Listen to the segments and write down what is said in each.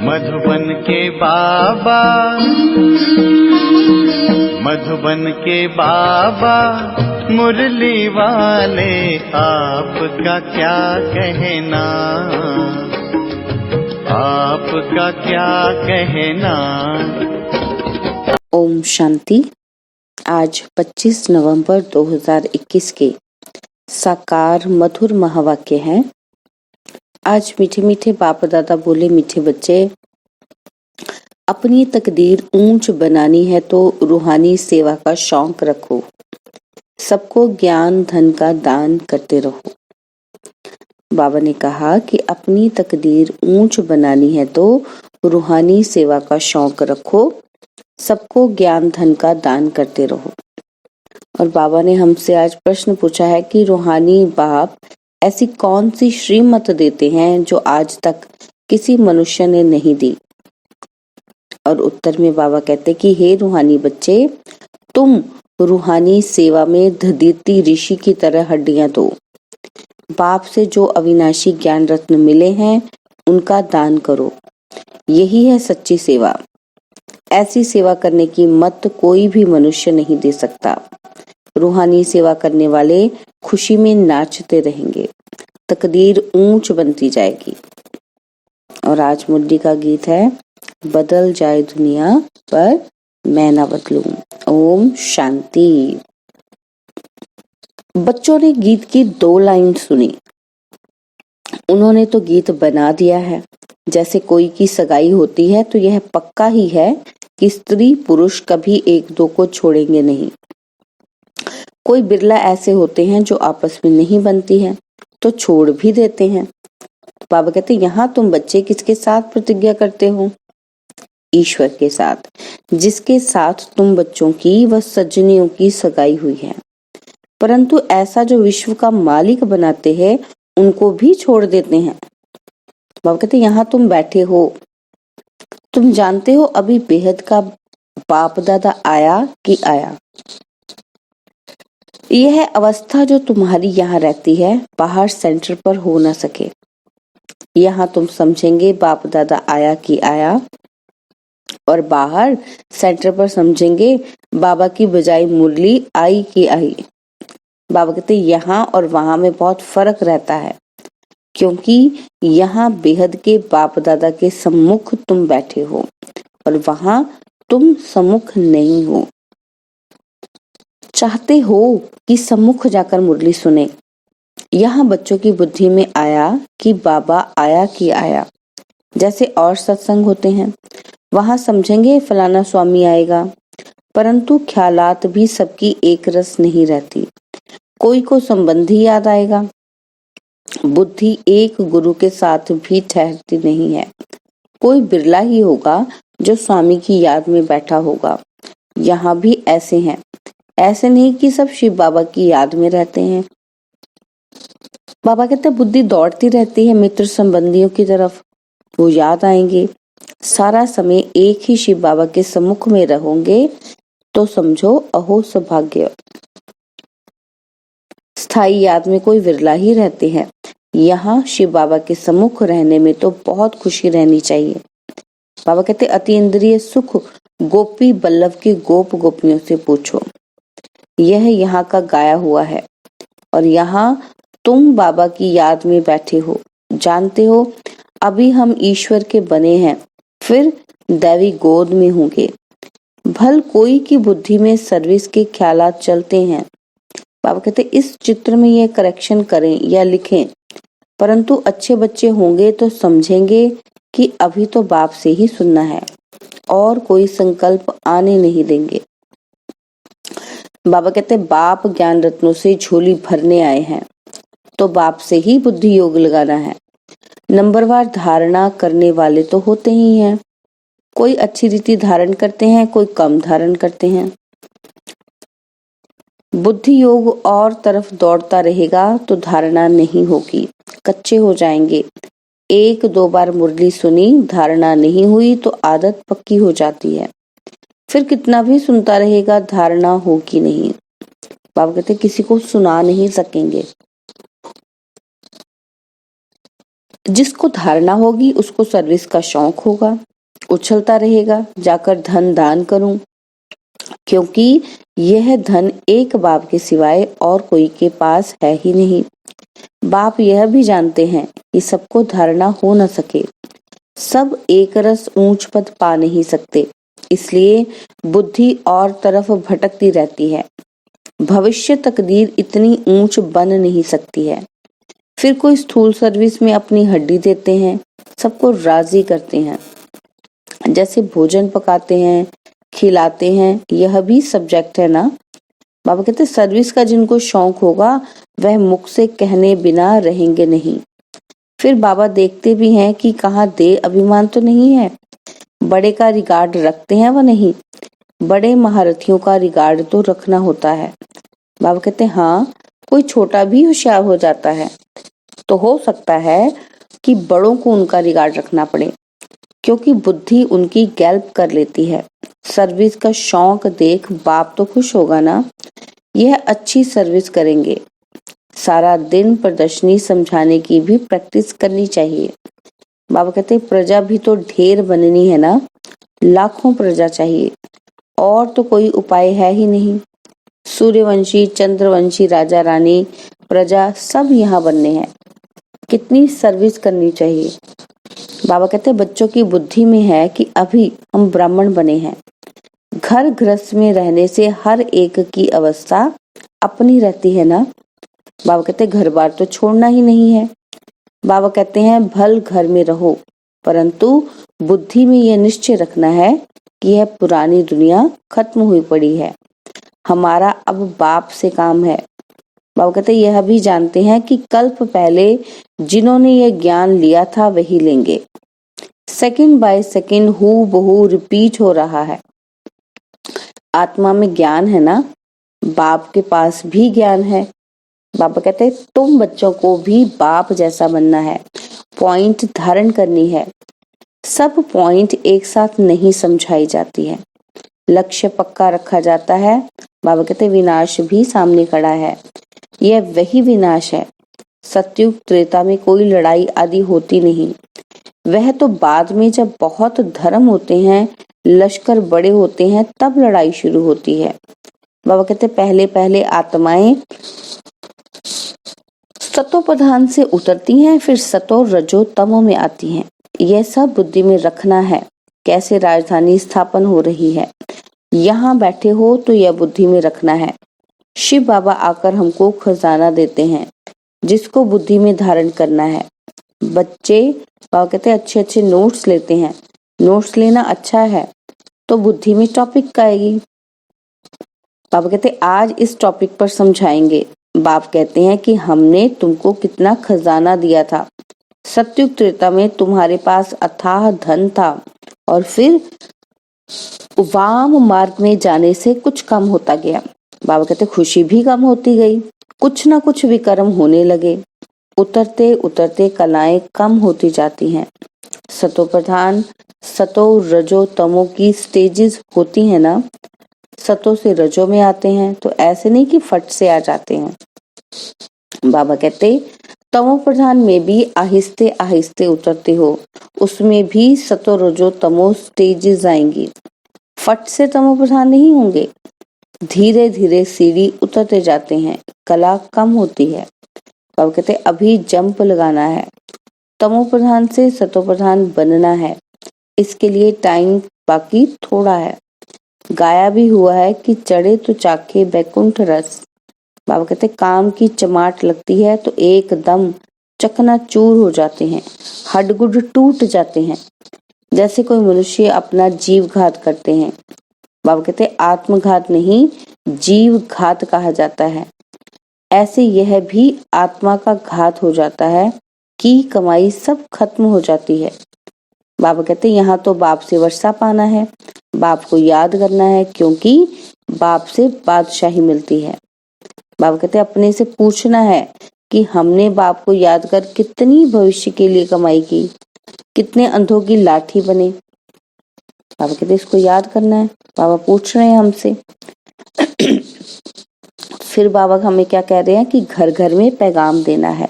मधुबन के बाबा, मधुबन के बाबा मुरली वाले, आपका क्या कहना, आपका क्या कहना। ओम शांति। आज 25 नवंबर 2021 के साकार मधुर महावाक्य हैं। आज मीठे मीठे बाप दादा बोले, मीठे बच्चे, अपनी तकदीर ऊंच बनानी है तो रूहानी सेवा का शौक रखो, सबको ज्ञान धन का दान करते रहो। बाबा ने कहा कि अपनी तकदीर ऊंच बनानी है तो रूहानी सेवा का शौक रखो, सबको ज्ञान धन का दान करते रहो। और बाबा ने हमसे आज प्रश्न पूछा है कि रूहानी बाप ऐसी कौन सी श्रीमत देते हैं जो आज तक किसी मनुष्य ने नहीं दी। और उत्तर में बाबा कहते कि हे रूहानी बच्चे, तुम रूहानी सेवा में दधीती ऋषि की तरह हड्डियां दो। बाप से जो अविनाशी ज्ञान रत्न मिले हैं उनका दान करो, यही है सच्ची सेवा। ऐसी सेवा करने की मत कोई भी मनुष्य नहीं दे सकता। रूहानी सेवा करने वाले खुशी में नाचते रहेंगे, तकदीर ऊंच बनती जाएगी। और आज मुरली का गीत है, बदल जाए दुनिया पर मैं ना बदलूं। ओम शांति। बच्चों ने गीत की 2 लाइन सुनी, उन्होंने तो गीत बना दिया है। जैसे कोई की सगाई होती है तो यह पक्का ही है कि स्त्री पुरुष कभी एक दो को छोड़ेंगे नहीं। कोई बिरला ऐसे होते हैं जो आपस में नहीं बनती है तो छोड़ भी देते हैं। बाबा कहते, यहाँ तुम बच्चे किसके साथ प्रतिज्ञा करते हो? ईश्वर के साथ, जिसके साथ तुम बच्चों की व सज्जनियों की सगाई हुई है। परंतु ऐसा जो विश्व का मालिक बनाते हैं उनको भी छोड़ देते हैं। बाबा कहते, यहाँ तुम बैठे हो, तुम जानते हो अभी बेहद का बाप दादा आया कि आया। यह अवस्था जो तुम्हारी यहाँ रहती है बाहर सेंटर पर हो ना सके। यहाँ तुम समझेंगे बाप दादा आया कि आया, और बाहर सेंटर पर समझेंगे बाबा की बजाय मुरली आई कि आई। बाबा कहते यहाँ और वहां में बहुत फर्क रहता है, क्योंकि यहाँ बेहद के बाप दादा के सम्मुख तुम बैठे हो और वहां तुम सम्मुख नहीं हो। चाहते हो कि सम्मुख जाकर मुरली सुने। यहाँ बच्चों की बुद्धि में आया कि बाबा आया कि आया। जैसे और सत्संग होते हैं वहां समझेंगे फलाना स्वामी आएगा, परंतु ख्यालात भी सबकी एक रस नहीं रहती। कोई को संबंधी याद आएगा, बुद्धि एक गुरु के साथ भी ठहरती नहीं है। कोई बिरला ही होगा जो स्वामी की याद में बैठा होगा। यहाँ भी ऐसे हैं, ऐसे नहीं कि सब शिव बाबा की याद में रहते हैं। बाबा कहते बुद्धि दौड़ती रहती है मित्र संबंधियों की तरफ, वो याद आएंगे। सारा समय एक ही शिव बाबा के सम्मुख में रहोगे तो समझो अहो सौभाग्य। स्थायी याद में कोई विरला ही रहते हैं। यहाँ शिव बाबा के सम्मुख रहने में तो बहुत खुशी रहनी चाहिए। बाबा कहते अति इंद्रिय सुख गोपी बल्लभ के गोप गोपियों से पूछो, यह यहाँ का गाया हुआ है। और यहाँ तुम बाबा की याद में बैठे हो, जानते हो अभी हम ईश्वर के बने हैं, फिर दैवी गोद में होंगे। भल कोई की बुद्धि में सर्विस के ख्यालात चलते हैं। बाबा कहते इस चित्र में यह करेक्शन करें या लिखें, परंतु अच्छे बच्चे होंगे तो समझेंगे कि अभी तो बाप से ही सुनना है और कोई संकल्प आने नहीं देंगे। बाबा कहते बाप ज्ञान रत्नों से झोली भरने आए हैं तो बाप से ही बुद्धि योग लगाना है। नंबरवार धारणा करने वाले तो होते ही हैं, कोई अच्छी रीति धारण करते हैं, कोई कम धारण करते हैं। बुद्धि योग और तरफ दौड़ता रहेगा तो धारणा नहीं होगी, कच्चे हो जाएंगे। 1-2 बार मुरली सुनी, धारणा नहीं हुई तो आदत पक्की हो जाती है, फिर कितना भी सुनता रहेगा धारणा होगी नहीं। बाबा कहते किसी को सुना नहीं सकेंगे। जिसको धारणा होगी उसको सर्विस का शौक होगा, उछलता रहेगा जाकर धन दान करूं, क्योंकि यह धन एक बाप के सिवाय और कोई के पास है ही नहीं। बाप यह भी जानते हैं कि सबको धारणा हो न सके, सब एक रस ऊंच पद पा नहीं सकते, इसलिए बुद्धि और तरफ भटकती रहती है। भविष्य तकदीर इतनी ऊंच बन नहीं सकती है। फिर कोई स्थूल सर्विस में अपनी हड्डी देते हैं, सबको राजी करते हैं, जैसे भोजन पकाते हैं, खिलाते हैं, यह भी सब्जेक्ट है ना। बाबा कहते सर्विस का जिनको शौक होगा वह मुख से कहने बिना रहेंगे नहीं। फिर बाबा देखते भी हैं कि कहाँ दे अभिमान तो नहीं है, बड़े का रिगार्ड रखते हैं व नहीं, बड़े महारथियों का रिगार्ड तो रखना होता है। बाबा कहते हाँ, कोई छोटा भी होशियार हो जाता है तो हो सकता है कि बड़ों को उनका रिगार्ड रखना पड़े, क्योंकि बुद्धि उनकी गैल्प कर लेती है। सर्विस का शौक देख बाप तो खुश होगा ना, यह अच्छी सर्विस करेंगे। सारा दिन प्रदर्शनी समझाने की भी प्रैक्टिस करनी चाहिए। बाबा कहते प्रजा भी तो ढेर बननी है ना, लाखों प्रजा चाहिए, और तो कोई उपाय है ही नहीं। सूर्यवंशी, चंद्रवंशी, राजा रानी, प्रजा सब यहाँ बनने हैं, कितनी सर्विस करनी चाहिए। बाबा कहते बच्चों की बुद्धि में है कि अभी हम ब्राह्मण बने हैं। घर गृहस्थ में रहने से हर एक की अवस्था अपनी रहती है ना। बाबा कहते घर बार तो छोड़ना ही नहीं है। बाबा कहते हैं भल घर में रहो, परंतु बुद्धि में यह निश्चय रखना है कि यह पुरानी दुनिया खत्म हुई पड़ी है, हमारा अब बाप से काम है। बाबा कहते यह भी जानते हैं कि कल्प पहले जिन्होंने यह ज्ञान लिया था वही लेंगे। सेकंड बाय सेकंड हू बहू रिपीट हो रहा है। आत्मा में ज्ञान है ना, बाप के पास भी ज्ञान है। बाबा कहते तुम बच्चों को भी बाप जैसा बनना है, पॉइंट धारण करनी है। सब पॉइंट एक साथ नहीं समझाई जाती है, लक्ष्य पक्का रखा जाता है। बाबा कहते विनाश भी सामने खड़ा है, यह वही विनाश है। सतयुग त्रेता में कोई लड़ाई आदि होती नहीं, वह तो बाद में जब बहुत धर्म होते हैं, लश्कर बड़े होते हैं, तब लड़ाई शुरू होती है। बाबा कहते पहले पहले आत्माएं सतो प्रधान से उतरती हैं, फिर सतो रजो तमो में आती हैं। यह सब बुद्धि में रखना है। कैसे राजधानी स्थापन हो रही है, यहाँ बैठे हो तो यह बुद्धि में रखना है। शिव बाबा आकर हमको खजाना देते हैं, जिसको बुद्धि में धारण करना है। बच्चे बाबा कहते हैं अच्छे अच्छे नोट्स लेते हैं, नोट्स लेना अच्छा है तो बुद्धि में टॉपिक आएगी। बाबा कहते आज इस टॉपिक पर समझाएंगे। बाप कहते हैं कि हमने तुमको कितना खजाना दिया था। सतयुग त्रेता में तुम्हारे पास अथाह धन था, और फिर वाम मार्ग में जाने से कुछ कम होता गया। बाबा कहते खुशी भी कम होती गई, कुछ ना कुछ विकर्म होने लगे। उतरते उतरते कलाएं कम होती जाती हैं। सतो प्रधान, सतो रजो तमो की स्टेजेस होती हैं ना। सतो से रजो में आते हैं तो ऐसे नहीं कि फट से आ जाते हैं। बाबा कहते तमो प्रधान में भी आहिस्ते आहिस्ते उतरते हो, उसमें भी सतो रजो तमो स्टेजेस आएंगी, फट से तमो प्रधान नहीं होंगे। धीरे धीरे सीढ़ी उतरते जाते हैं, कला कम होती है। बाबा कहते अभी जंप लगाना है, तमो प्रधान से सतो प्रधान बनना है, इसके लिए टाइम बाकी थोड़ा है। गाया भी हुआ है कि चढ़े तो चाखे बैकुंठ रस। बाबा कहते काम की चमाट लगती है तो एकदम चकनाचूर हो जाते हैं, हड्डगुड टूट जाते हैं, जैसे कोई मनुष्य अपना जीव घात करते हैं। बाबा कहते आत्मघात नहीं, जीव घात कहा जाता है। ऐसे यह भी आत्मा का घात हो जाता है कि कमाई सब खत्म हो जाती है। बाबा कहते यहाँ तो बाप से वर्षा पाना है, बाप को याद करना है, क्योंकि बाप से बादशाही मिलती है। बाबा कहते अपने से पूछना है कि हमने बाप को याद कर कितनी भविष्य के लिए कमाई की, कितने अंधों की लाठी बने। बाबा कहते इसको याद करना है, बाबा पूछ रहे हैं हमसे। फिर बाबा हमें क्या कह रहे हैं कि घर घर में पैगाम देना है।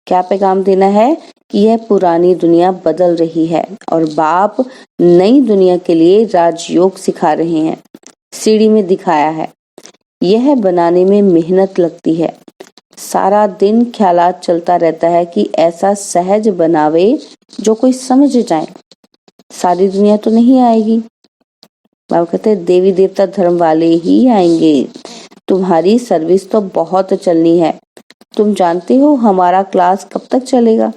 क्या पैगाम देना है कि यह पुरानी दुनिया बदल रही है और बाप नई दुनिया के लिए राजयोग सिखा रहे हैं। सीढ़ी में दिखाया है, यह बनाने में मेहनत लगती है। सारा दिन ख्यालात चलता रहता है कि ऐसा सहज बनावे जो कोई समझ जाए। सारी दुनिया तो नहीं आएगी। बाबा कहते हैं देवी देवता धर्म वाले ही आएंगे। तुम्हारी सर्विस तो बहुत चलनी है। तुम जानते हो हमारा क्लास कब तक चलेगा?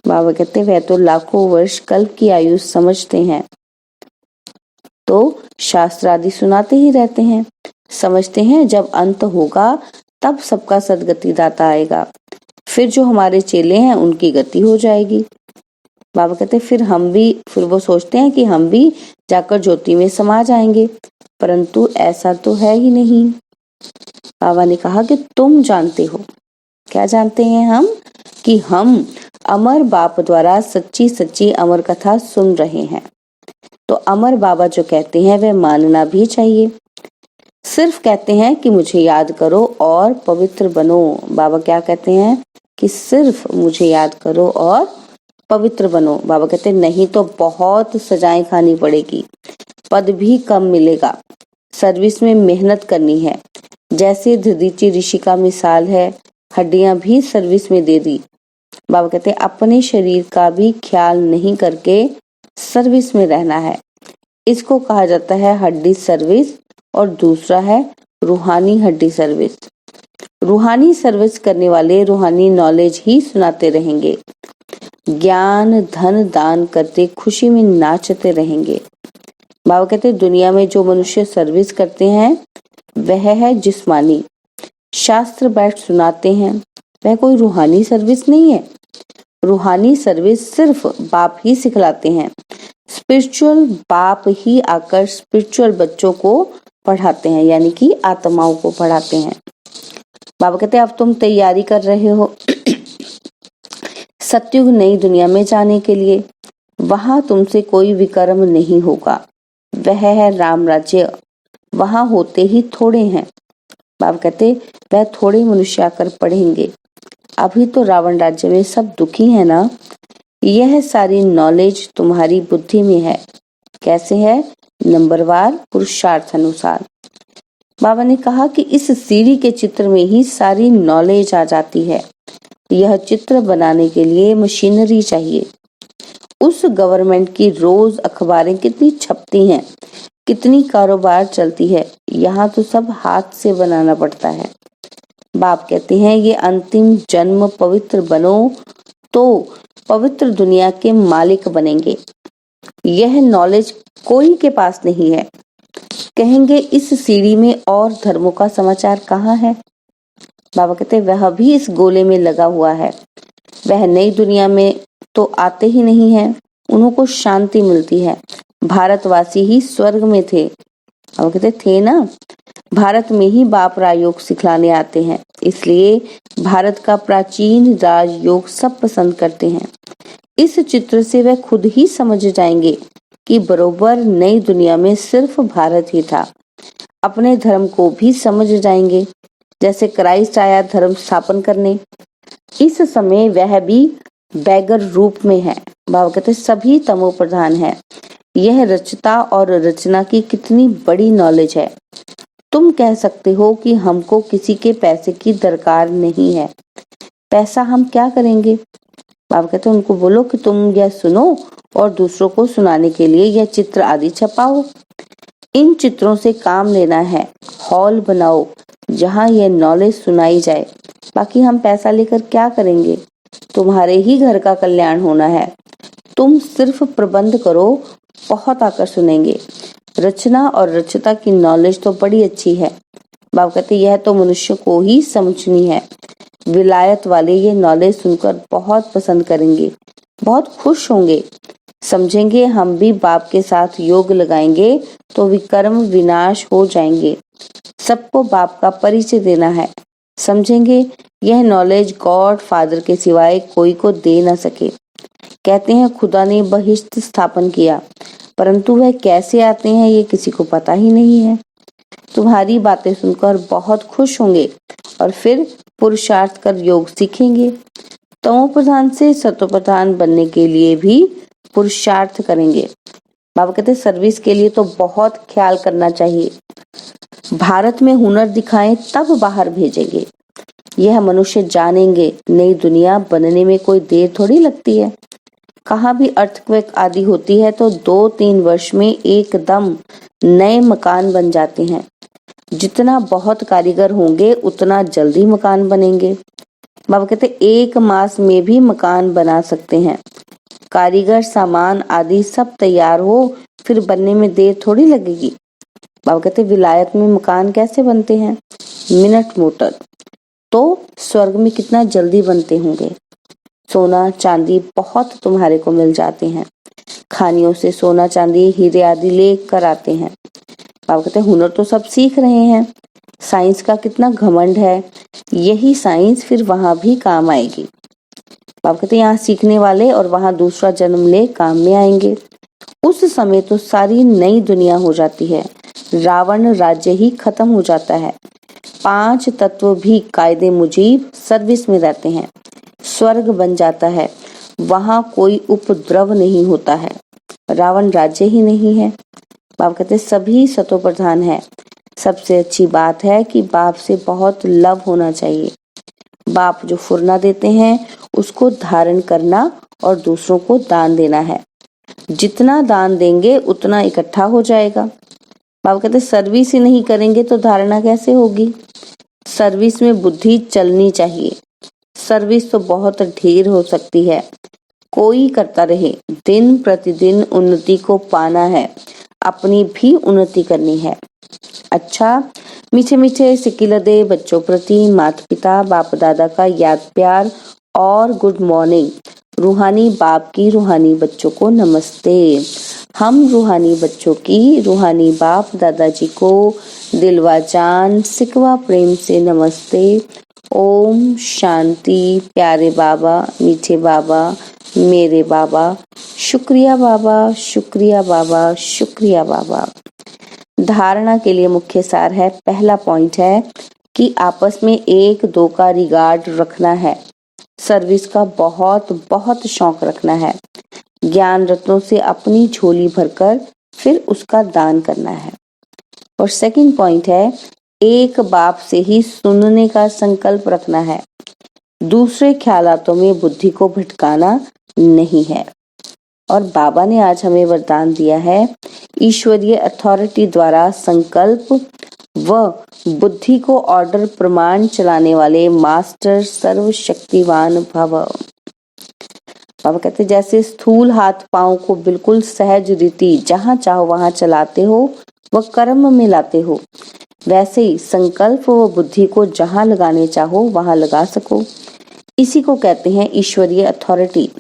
बाबा कहते वह तो लाखों वर्ष कल्प की आयु समझते हैं, तो शास्त्र आदि सुनाते ही रहते हैं। समझते हैं जब अंत होगा तब सबका सदगति दाता आएगा, फिर जो हमारे चेले हैं उनकी गति हो जाएगी। बाबा कहते फिर वो सोचते हैं कि हम भी जाकर ज्योति में समा जाएंगे, परंतु ऐसा तो है ही नहीं। बाबा ने कहा कि तुम जानते हो। क्या जानते हैं हम? कि हम अमर बाप द्वारा सच्ची सच्ची अमर कथा सुन रहे हैं। तो अमर बाबा जो कहते हैं वह मानना भी चाहिए। सिर्फ कहते हैं कि मुझे याद करो और पवित्र बनो। बाबा क्या कहते हैं कि सिर्फ मुझे याद करो और पवित्र बनो। बाबा कहते हैं नहीं तो बहुत सजाएं खानी पड़ेगी, पद भी कम मिलेगा, सर्विस में मेहनत करनी है। जैसे दधीची ऋषि का मिसाल है, हड्डियां भी सर्विस में दे दी। बाबा कहते हैं अपने शरीर का भी ख्याल नहीं करके सर्विस में रहना है। इसको कहा जाता है हड्डी सर्विस, और दूसरा है रूहानी हड्डी सर्विस। रूहानी सर्विस करने वाले रूहानी नॉलेज ही सुनाते रहेंगे, ज्ञान धन दान करते खुशी में नाचते रहेंगे। बाबा कहते हैं दुनिया में जो मनुष्य सर्विस करते हैं वह है जिस्मानी। शास्त्र बैठ सुनाते हैं, वह कोई रूहानी सर्विस नहीं है। रूहानी सर्विस सिर्फ बाप ही सिखलाते हैं। स्पिरिचुअल बाप ही आकर स्पिरिचुअल बच्चों को पढ़ाते हैं, यानी कि आत्माओं को पढ़ाते हैं। बाबा कहते हैं अब तुम तैयारी कर रहे हो सतयुग नई दुनिया में जाने के लिए। वहां तुमसे कोई विकर्म नहीं होगा, वह है राम राज्य। वहां होते ही थोड़े हैं। बाबा कहते वह थोड़े मनुष्य आकर पढ़ेंगे। अभी तो रावण राज्य में सब दुखी है ना। यह सारी नॉलेज तुम्हारी बुद्धि में है। कैसे है? नंबरवार पुरुषार्थ अनुसार। बाबा ने कहा कि इस सीढ़ी के चित्र में ही सारी नॉलेज आ जाती है। यह चित्र बनाने के लिए मशीनरी चाहिए। उस गवर्नमेंट की रोज अखबारें कितनी छपती हैं, कितनी कारोबार चलती है, यहाँ तो सब हाथ से बनाना पड़ता है। बाप कहते हैं ये अंतिम जन्म पवित्र बनो तो पवित्र दुनिया के मालिक बनेंगे। यह नॉलेज कोई के पास नहीं है। कहेंगे इस सीढ़ी में और धर्मों का समाचार कहाँ है? बाबा कहते हैं वह भी इस गोले में लगा हुआ है। वह नई दुनिया में तो आते ही नहीं है, उनको शांति मिलती है। भारतवासी ही स्वर्ग में थे। बाबा कहते थे ना, भारत में ही बाप राजयोग सिखलाने आते हैं, इसलिए भारत का प्राचीन राजयोग सब पसंद करते हैं। इस चित्र से वह खुद ही समझ जाएंगे कि बरोबर नई दुनिया में सिर्फ भारत ही था। अपने धर्म को भी समझ जाएंगे। जैसे क्राइस्ट आया धर्म स्थापन करने, इस समय वह भी बैगर रूप में है। बाबा कहते सभी तमो प्रधान है। यह रचता और रचना की कितनी बड़ी नॉलेज है। तुम कह सकते हो कि हमको किसी के पैसे की दरकार नहीं है, पैसा हम क्या करेंगे? बाबा कहते उनको बोलो कि तुम यह सुनो और दूसरों को सुनाने के लिए यह चित्र आदि छपाओ। इन चित्रों से काम लेना है। हॉल बनाओ जहाँ यह नॉलेज सुनाई जाए। बाकी हम पैसा लेकर क्या करेंगे? तुम्हारे ही घर का कल्याण होना है। तुम सिर्फ प्रबंध करो, बहुत आकर सुनेंगे। रचना और रचता की नॉलेज तो बड़ी अच्छी है। बाबा कहते यह तो मनुष्य को ही समझनी है। विलायत वाले ये नॉलेज सुनकर बहुत पसंद करेंगे, बहुत खुश होंगे। समझेंगे हम भी बाप के साथ योग लगाएंगे तो विकर्म विनाश हो जाएंगे। सबको बाप का परिचय देना है। समझेंगे यह नॉलेज गॉड फादर के सिवाय कोई को दे न सके। कहते हैं खुदा ने बहिश्त स्थापन किया, परंतु वह कैसे आते हैं ये किसी को पता ही नहीं है। तुम्हारी बातें सुनकर बहुत खुश होंगे और फिर पुरुषार्थ कर योग सीखेंगे। तमो प्रधान से सतो प्रधान बनने के लिए भी पुरुषार्थ करेंगे। बाबा कहते सर्विस के लिए तो बहुत ख्याल करना चाहिए। भारत में हुनर दिखाएं तब बाहर भेजेंगे। यह मनुष्य जानेंगे नई दुनिया बनने में कोई देर थोड़ी लगती है। कहाँ भी अर्थक्वेक आदि होती है तो 2-3 वर्ष में एकदम नए मकान बन जाते हैं। जितना बहुत कारीगर होंगे उतना जल्दी मकान बनेंगे। बाबा कहते 1 मास में भी मकान बना सकते हैं। कारीगर, सामान आदि सब तैयार हो फिर बनने में देर थोड़ी लगेगी। बाबा कहते विलायत में मकान कैसे बनते हैं? Minute motor. तो स्वर्ग में कितना जल्दी बनते होंगे। सोना चांदी बहुत तुम्हारे को मिल जाते हैं। खानियों से सोना चांदी हीरे आदि ले कर आते हैं। बाबा कहते हुनर तो सब सीख रहे हैं। साइंस का कितना घमंड है। यही साइंस फिर वहां भी काम आएगी। बाबा कहते यहाँ सीखने वाले और वहां दूसरा जन्म ले काम में आएंगे। उस समय तो सारी नई दुनिया हो जाती है। रावण राज्य ही खत्म हो जाता है। 5 तत्व भी कायदे मुजीब सर्विस में रहते हैं। स्वर्ग बन जाता है। वहां कोई उपद्रव नहीं होता है। रावण राज्य ही नहीं है। बाप कहते सभी सतो प्रधान है। सबसे अच्छी बात है कि बाप से बहुत लव होना चाहिए। बाप जो फुरना देते हैं उसको धारण करना और दूसरों को दान देना है। जितना दान देंगे उतना इकट्ठा हो जाएगा। बाबा कहते सर्विस ही नहीं करेंगे तो धारणा कैसे होगी। सर्विस में बुद्धि चलनी चाहिए। सर्विस तो बहुत ढेर हो सकती है। कोई करता रहे। दिन प्रतिदिन उन्नति को पाना है। अपनी भी उन्नति करनी है। अच्छा, मीठे मीठे सिकिलदे बच्चों प्रति माता पिता बाप दादा का याद प्यार और गुड मॉर्निंग। रूहानी बाप की रूहानी बच्चों को नमस्ते। हम रूहानी बच्चों की रूहानी बाप दादाजी को दिलवा जान सिकवा प्रेम से नमस्ते। ओम शांति। प्यारे बाबा, मीठे बाबा, मेरे बाबा, शुक्रिया बाबा, शुक्रिया बाबा, शुक्रिया बाबा। धारणा के लिए मुख्य सार है। पहला पॉइंट है कि आपस में 1-2 का रिगार्ड रखना है। सर्विस का बहुत बहुत शौक रखना है। ज्ञान रत्नों से अपनी झोली भरकर फिर उसका दान करना है। और सेकंड पॉइंट है, एक बाप से ही सुनने का संकल्प रखना है। दूसरे ख्यालातों में बुद्धि को भटकाना नहीं है। और बाबा ने आज हमें वरदान दिया है, ईश्वरीय अथॉरिटी द्वारा संकल्प व बुद्धि को ऑर्डर प्रमाण चलाने वाले मास्टर सर्वशक्तिवान भव। बाबा कहते जैसे स्थूल हाथ पांव को बिल्कुल सहज रीति जहां चाहो वहां चलाते हो व कर्म में लाते हो, वैसे ही संकल्प व बुद्धि को जहां लगाने चाहो वहां लगा सको। इसी को कहते हैं ईश्वरीय अथॉरिटी।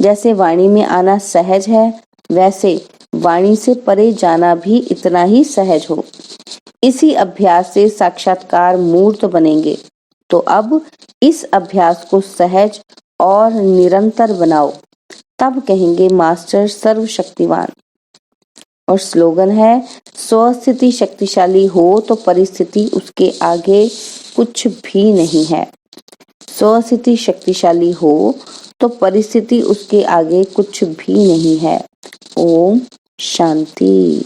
जैसे वाणी में आना सहज है, वैसे वाणी से परे जाना भी इतना ही सहज हो। इसी अभ्यास से साक्षात्कार मूर्त बनेंगे। तो अब इस अभ्यास को सहज और निरंतर बनाओ, तब कहेंगे मास्टर सर्वशक्तिवान। और स्लोगन है, स्वस्थिति शक्तिशाली हो तो परिस्थिति उसके आगे कुछ भी नहीं है। स्वस्थिति शक्तिशाली हो तो परिस्थिति उसके आगे कुछ भी नहीं है। ओम शांति।